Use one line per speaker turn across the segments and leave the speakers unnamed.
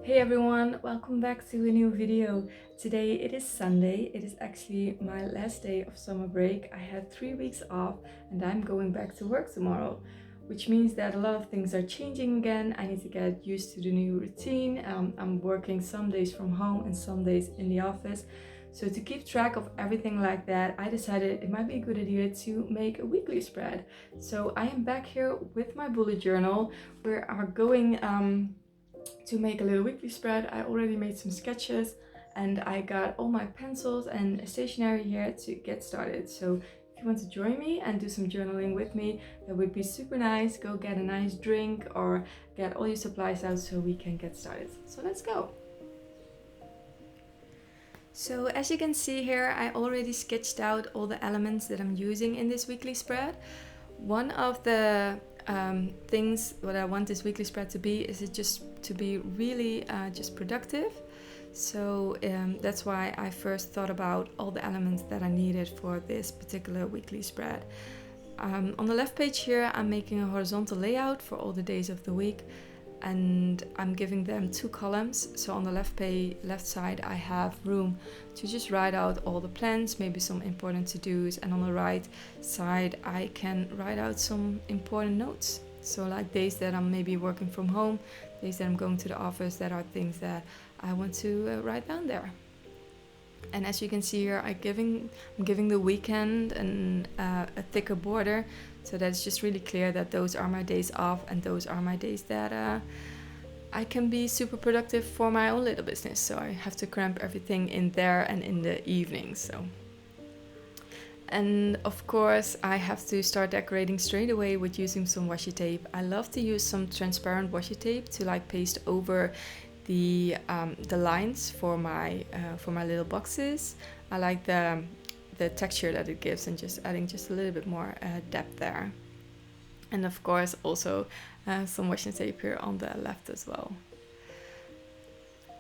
Hey everyone, welcome back to a new video. Today it is Sunday. It is actually my last day of summer break. I had 3 weeks off and I'm going back to work tomorrow, which means that a lot of things are changing again. I need to get used to the new routine. I'm working some days from home and some days in the office. So to keep track of everything like that, I decided it might be a good idea to make a weekly spread. So I am back here with my bullet journal. We are going to make a little weekly spread. I already made some sketches and I got all my pencils and stationery here to get started. So if you want to join me and do some journaling with me, that would be super nice. Go get a nice drink or get all your supplies out so we can get started. So let's go. So as you can see here, I already sketched out all the elements that I'm using in this weekly spread. One of the things what I want this weekly spread to be is it just to be really just productive. So that's why I first thought about all the elements that I needed for this particular weekly spread. On the left page here, I'm making a horizontal layout for all the days of the week, and I'm giving them 2 columns. So on the left side I have room to just write out all the plans, maybe some important to-dos, and on the right side I can write out some important notes. So like days that I'm maybe working from home, days that I'm going to the office, that are things that I want to write down there. And as you can see here, I'm giving the weekend a thicker border, so that it's just really clear that those are my days off and those are my days that I can be super productive for my own little business. So I have to cramp everything in there and in the evenings. So. And of course I have to start decorating straight away with using some washi tape. I love to use some transparent washi tape to like paste over the lines for my little boxes. I like the texture that it gives and just adding just a little bit more depth there. And of course also some washi tape here on the left as well.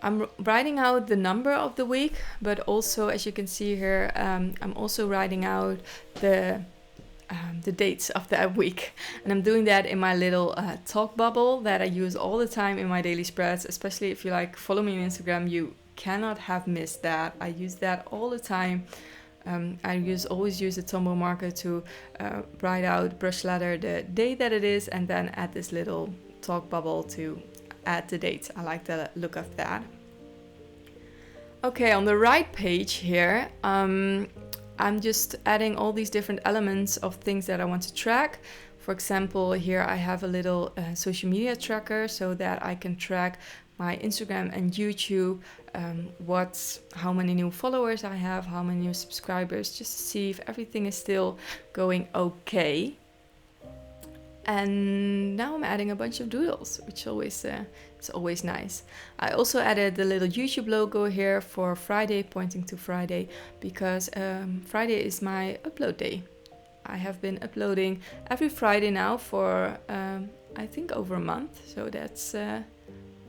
I'm writing out the number of the week, but also as you can see here, I'm also writing out the dates of that week, and I'm doing that in my little talk bubble that I use all the time in my daily spreads. Especially if you like follow me on Instagram, you cannot have missed that. I use that all the time. I always use a Tombow marker to write out brush letter the day that it is, and then add this little talk bubble to add the dates. I like the look of that. Okay, on the right page here, I'm just adding all these different elements of things that I want to track. For example, here I have a little social media tracker so that I can track my Instagram and YouTube, how many new followers I have, how many new subscribers, just to see if everything is still going okay. And now I'm adding a bunch of doodles, which is always nice. I also added the little YouTube logo here for Friday, pointing to Friday, because Friday is my upload day. I have been uploading every Friday now for I think over a month. So that's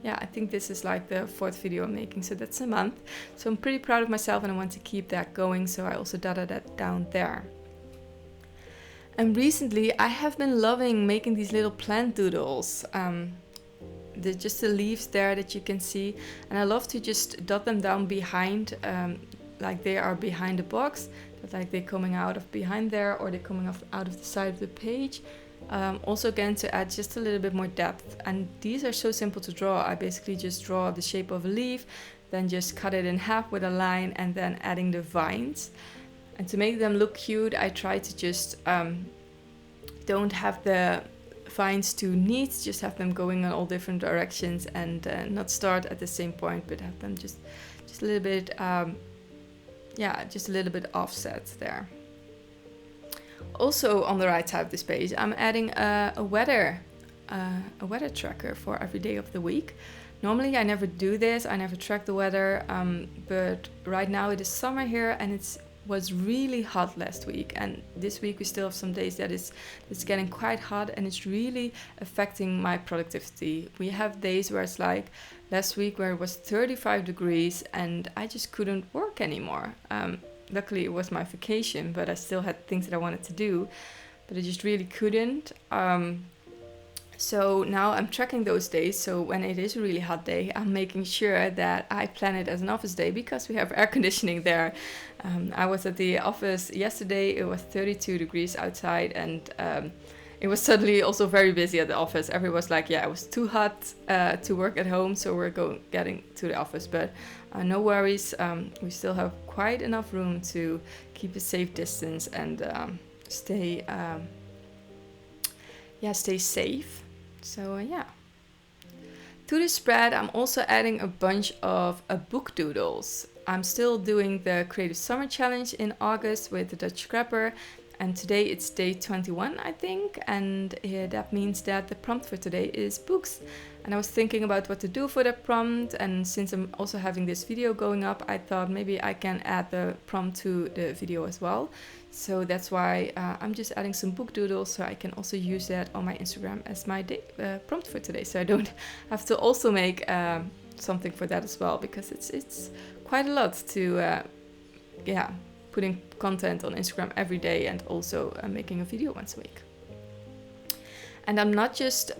I think this is like the 4th video I'm making, so that's a month. So I'm pretty proud of myself and I want to keep that going, so I also dotted that down there. And recently I have been loving making these little plant doodles. Just the leaves there that you can see, and I love to just dot them down behind, like they are behind the box, but like they're coming out of behind there, or they're coming out of the side of the page. Also again to add just a little bit more depth, and these are so simple to draw. I basically just draw the shape of a leaf, then just cut it in half with a line, and then adding the vines. And to make them look cute, I try to just don't have the vines too neat, just have them going in all different directions, and not start at the same point, but have them just a little bit, just a little bit offset there. Also on the right side of this page, I'm adding a weather tracker for every day of the week. Normally I never do this, I never track the weather, but right now it is summer here and it was really hot last week, and this week we still have some days that it's getting quite hot, and it's really affecting my productivity. We have days where it's like last week where it was 35 degrees and I just couldn't work anymore. Luckily it was my vacation, but I still had things that I wanted to do, but I just really couldn't. So now I'm tracking those days. So when it is a really hot day, I'm making sure that I plan it as an office day because we have air conditioning there. I was at the office yesterday. It was 32 degrees outside, and it was suddenly also very busy at the office. Everyone was like, yeah, it was too hot to work at home, so we're getting to the office. But no worries, we still have quite enough room to keep a safe distance and stay safe. So yeah. To the spread, I'm also adding a bunch of book doodles. I'm still doing the Creative Summer Challenge in August with the Dutch Scrapper, and today it's day 21, I think, and that means that the prompt for today is books. And I was thinking about what to do for the prompt, and since I'm also having this video going up, I thought maybe I can add the prompt to the video as well. So that's why I'm just adding some book doodles, so I can also use that on my Instagram as my prompt for today. So I don't have to also make something for that as well, because it's quite a lot to putting content on Instagram every day and also making a video once a week. And I'm not just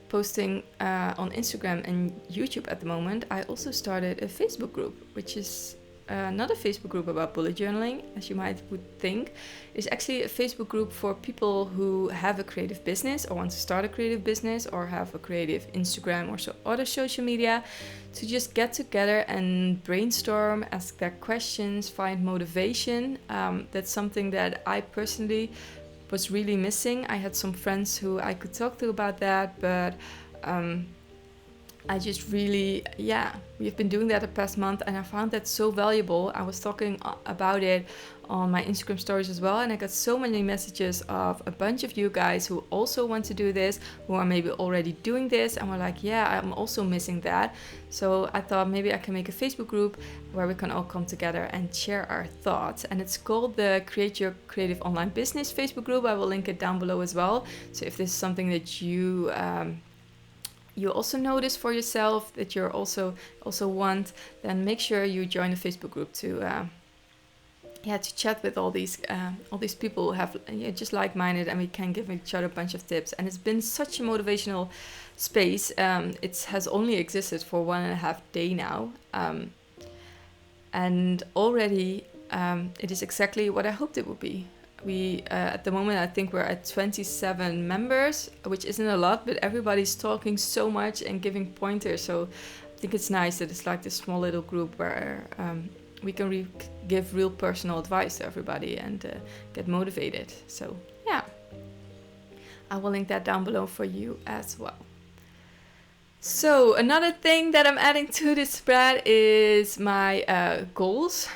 posting on Instagram and YouTube at the moment. I also started a Facebook group, which is not a Facebook group about bullet journaling, as you would think. It's actually a Facebook group for people who have a creative business or want to start a creative business or have a creative Instagram or other social media, to just get together and brainstorm, ask their questions, find motivation. That's something that I personally was really missing. I had some friends who I could talk to about that, but I just really, we've been doing that the past month, and I found that so valuable. I was talking about it on my Instagram stories as well, and I got so many messages of a bunch of you guys who also want to do this, who are maybe already doing this, and were like, yeah, I'm also missing that. So I thought maybe I can make a Facebook group where we can all come together and share our thoughts. And it's called the Create Your Creative Online Business Facebook group. I will link it down below as well. So if this is something that you also notice for yourself, that you're also want, then make sure you join the Facebook group to chat with all these people who have just like-minded, and we can give each other a bunch of tips. And it's been such a motivational space. It has only existed for 1.5 days now, and already it is exactly what I hoped it would be. We at the moment, I think we're at 27 members, which isn't a lot, but everybody's talking so much and giving pointers. So I think it's nice that it's like this small little group where we can give real personal advice to everybody and get motivated. So yeah, I will link that down below for you as well. So another thing that I'm adding to this spread is my goals.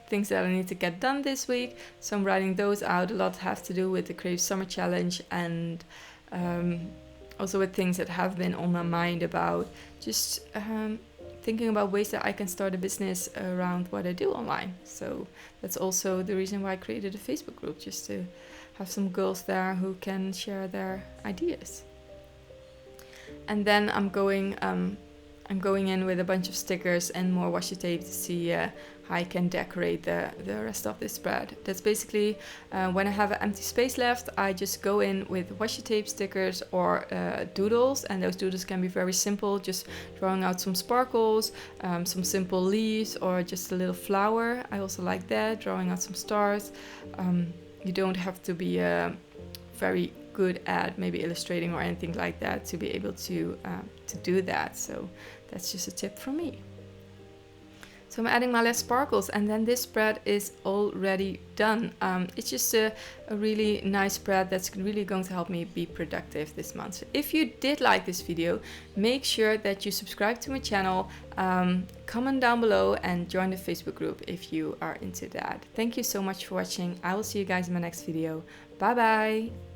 Things that I need to get done this week. So I'm writing those out. A lot have to do with the Creative Summer Challenge, and also with things that have been on my mind about just thinking about ways that I can start a business around what I do online. So that's also the reason why I created a Facebook group, just to have some girls there who can share their ideas. And then I'm going in with a bunch of stickers and more washi tape to see how I can decorate the rest of this spread. That's basically when I have an empty space left, I just go in with washi tape, stickers, or doodles, and those doodles can be very simple, just drawing out some sparkles, some simple leaves, or just a little flower. I also like that, drawing out some stars. You don't have to be very good at maybe illustrating or anything like that to be able to do that. So that's just a tip from me. So I'm adding my last sparkles, and then this spread is already done. It's just a really nice spread that's really going to help me be productive this month. So if you did like this video, make sure that you subscribe to my channel, comment down below, and join the Facebook group if you are into that. Thank you so much for watching. I will see you guys in my next video. Bye bye!